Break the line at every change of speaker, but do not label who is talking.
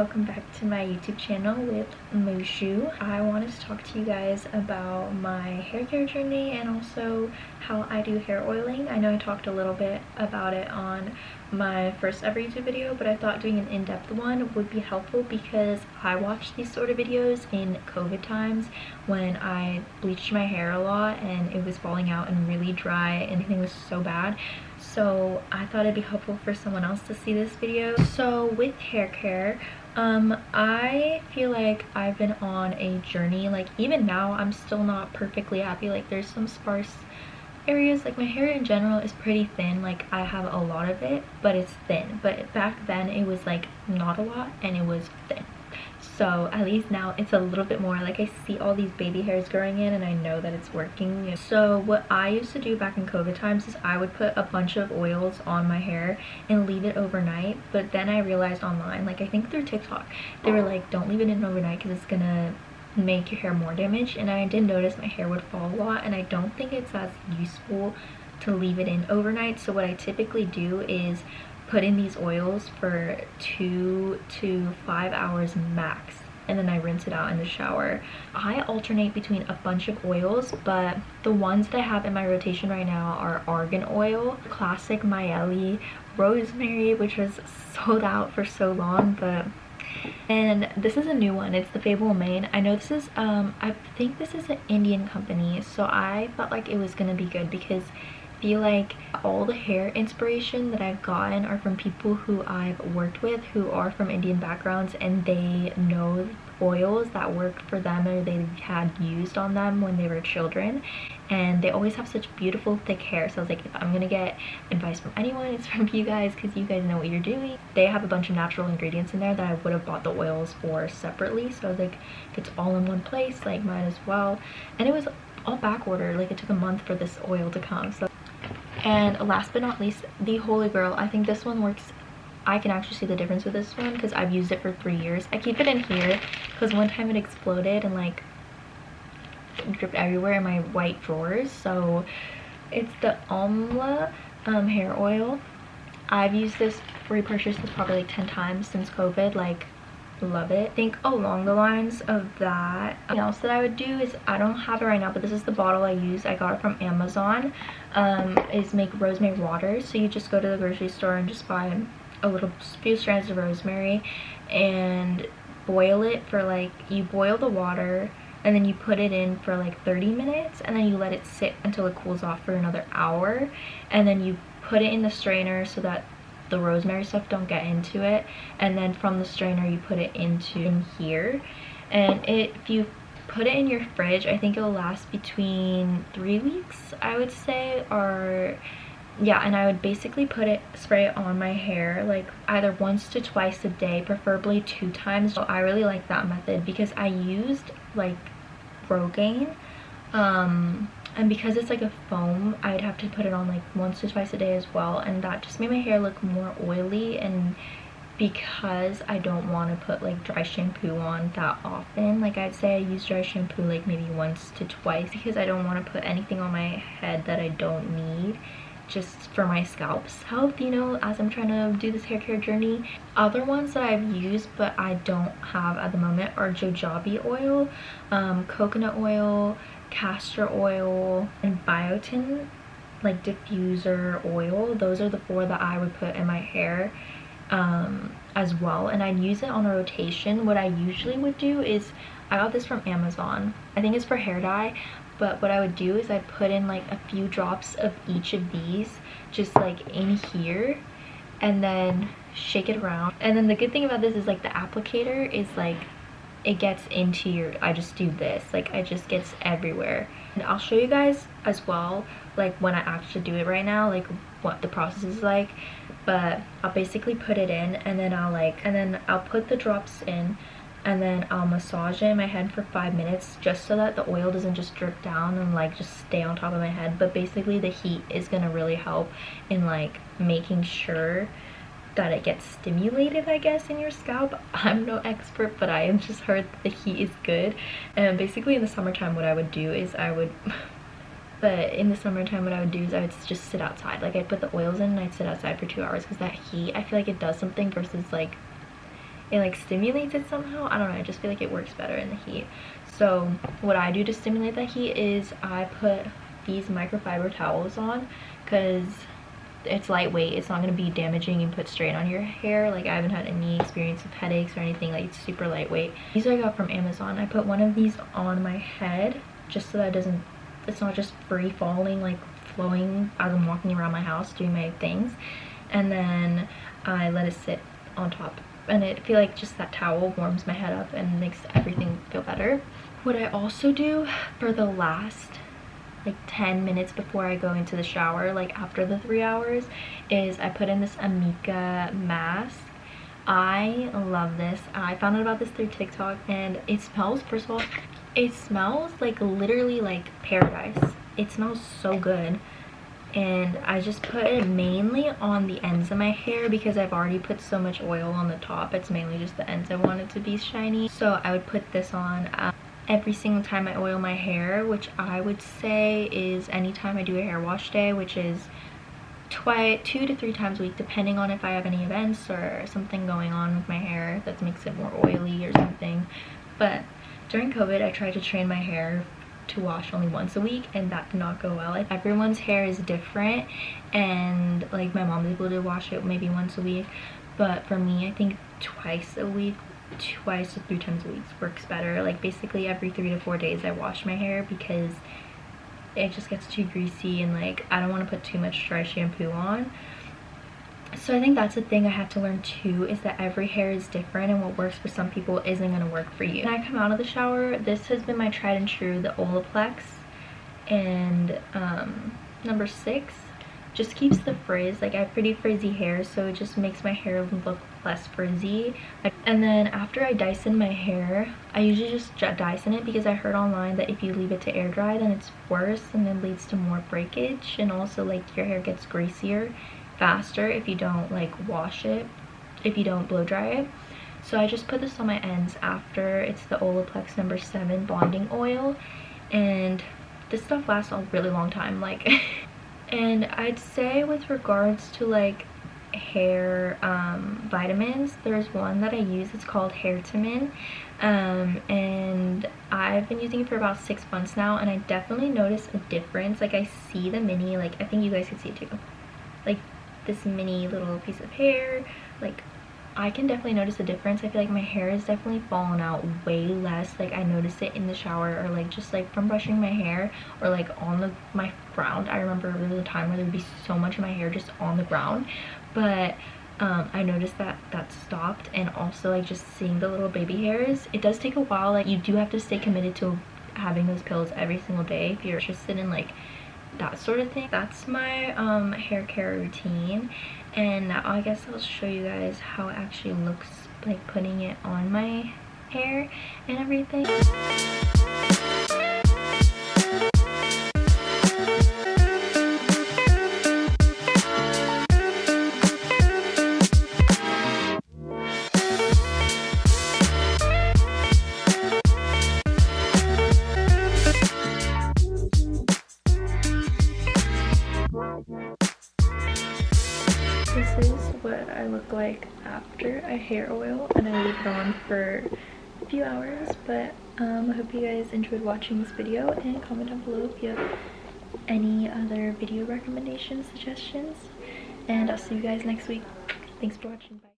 welcome back to my YouTube channel with Mushu. I wanted to talk to you guys about my hair care journey and also how I do hair oiling. I know I talked a little bit about it on my first ever YouTube video, but I thought doing an in-depth one would be helpful because I watched these sort of videos in COVID times when I bleached my hair a lot and it was falling out and really dry and everything was so bad. So I thought it'd be helpful for someone else to see this video. So with hair care, I feel like I've been on a journey. Like even now I'm still not perfectly happy. Like there's some sparse areas. Like my hair in general is pretty thin. Like I have a lot of it, but it's thin. But back then it was like not a lot and it was thin. So at least now it's a little bit more. Like I see all these baby hairs growing in and I know that it's working. So what I used to do back in COVID times is I would put a bunch of oils on my hair and leave it overnight. But then I realized online, like I think through TikTok, they were like, don't leave it in overnight because it's gonna make your hair more damaged. And I did notice my hair would fall a lot, and I don't think it's as useful to leave it in overnight. So what I typically do is put in these oils for 2 to 5 hours max, and then I rinse it out in the shower. I alternate between a bunch of oils, but the ones that I have in my rotation right now are argan oil, classic Miele, rosemary, which was sold out for so long, and this is a new one. It's the Fable Mane. I know this is I think this is an Indian company, so I felt like it was gonna be good because I feel like all the hair inspiration that I've gotten are from people who I've worked with who are from Indian backgrounds, and they know oils that work for them or they had used on them when they were children, and they always have such beautiful thick hair. So I was like, if I'm gonna get advice from anyone, it's from you guys because you guys know what you're doing. They have a bunch of natural ingredients in there that I would have bought the oils for separately, so I was like, if it's all in one place, like might as well. And it was all back ordered. Like it took a month for this oil to come. So, and last but not least, the Holy Grail. I think this one works. I can actually see the difference with this one because I've used it for 3 years. I keep it in here because one time it exploded and like dripped everywhere in my white drawers. So it's the Amla hair oil. I've used this, repurchased this probably like 10 times since COVID. Like love it. I think along the lines of that, something else that I would do is, I don't have it right now, but this is the bottle I use. I got it from Amazon. Is make rosemary water. So you just go to the grocery store and just buy a little few strands of rosemary and boil it for like, you boil the water and then you put it in for like 30 minutes and then you let it sit until it cools off for another hour, and then you put it in the strainer so that the rosemary stuff don't get into it, and then from the strainer you put it into in here. And if you put it in your fridge, I think it'll last between 3 weeks, I would say, or yeah. And I would basically spray it on my hair like either once to twice a day, preferably 2 times. So I really like that method because I used like Rogaine, and because it's like a foam, I'd have to put it on like once to twice a day as well, and that just made my hair look more oily. And because I don't want to put like dry shampoo on that often, like I'd say I use dry shampoo like maybe once to twice because I don't want to put anything on my head that I don't need, just for my scalp's health, you know, as I'm trying to do this hair care journey. Other ones that I've used but I don't have at the moment are jojoba oil, coconut oil, castor oil, and biotin like diffuser oil. Those are the 4 that I would put in my hair as well, and I'd use it on a rotation. What I usually would do is, I got this from Amazon, I think it's for hair dye, but what I would do is I'd put in like a few drops of each of these just like in here and then shake it around. And then the good thing about this is like the applicator is like, it gets into your, I just do this, like it just gets everywhere. And I'll show you guys as well like when I actually do it right now, like what the process is like. But I'll basically put it in and then I'll put the drops in and then I'll massage it in my head for 5 minutes just so that the oil doesn't just drip down and like just stay on top of my head. But basically the heat is gonna really help in like making sure that it gets stimulated, I guess, in your scalp. I'm no expert, but I have just heard that the heat is good. And basically in the summertime what I would do is I would just sit outside. Like I'd put the oils in and I'd sit outside for 2 hours because that heat, I feel like it does something versus like it like stimulates it somehow. I don't know, I just feel like it works better in the heat. So what I do to stimulate that heat is I put these microfiber towels on, because it's lightweight, it's not going to be damaging and put strain on your hair. Like I haven't had any experience with headaches or anything. Like it's super lightweight. These I got from Amazon. I put one of these on my head just so that it doesn't, it's not just free falling, like flowing as I'm walking around my house doing my things. And then I let it sit on top, and I feel like just that towel warms my head up and makes everything feel better. What I also do for the last like 10 minutes before I go into the shower, like after the 3 hours, is I put in this Amika mask. I love this. I found out about this through TikTok, and it smells, first of all, it smells like literally like paradise. It smells so good. And I just put it mainly on the ends of my hair because I've already put so much oil on the top. It's mainly just the ends I want it to be shiny. So I would put this on every single time I oil my hair, which I would say is anytime I do a hair wash day, which is 2 to 3 times a week, depending on if I have any events or something going on with my hair that makes it more oily or something. But during COVID, I tried to train my hair to wash only once a week, and that did not go well. Like everyone's hair is different, and like my mom's able to wash it maybe once a week, but for me, I think twice a week, 2 to 3 times a week works better. Like basically every 3 to 4 days I wash my hair because it just gets too greasy, and like I don't want to put too much dry shampoo on. So I think that's the thing I have to learn too, is that every hair is different, and what works for some people isn't going to work for you. When I come out of the shower, this has been my tried and true, the Olaplex, and number 6 just keeps the frizz. Like I have pretty frizzy hair, so it just makes my hair look less frizzy. And then after I Dyson my hair, I usually just Dyson it because I heard online that if you leave it to air dry, then it's worse and then leads to more breakage, and also like your hair gets greasier faster if you don't like wash it, if you don't blow dry it. So I just put this on my ends after. It's the Olaplex number 7 bonding oil, and this stuff lasts a really long time, like and I'd say with regards to like hair vitamins, there's one that I use, it's called Hairtamin, and I've been using it for about 6 months now, and I definitely notice a difference. Like I see the mini, like I think you guys can see it too, like this mini little piece of hair. Like I can definitely notice a difference. I feel like my hair is definitely fallen out way less. Like I notice it in the shower, or like just like from brushing my hair, or like on my ground. I remember there was a time where there would be so much of my hair just on the ground, but I noticed that that stopped. And also like just seeing the little baby hairs, it does take a while. Like you do have to stay committed to having those pills every single day if you're interested in like that sort of thing. That's my hair care routine, and now I guess I'll show you guys how it actually looks like putting it on my hair and everything. This is what I look like after a hair oil, and I leave it on for a few hours. But I hope you guys enjoyed watching this video, and comment down below if you have any other video recommendations, suggestions, and I'll see you guys next week. Thanks for watching. Bye.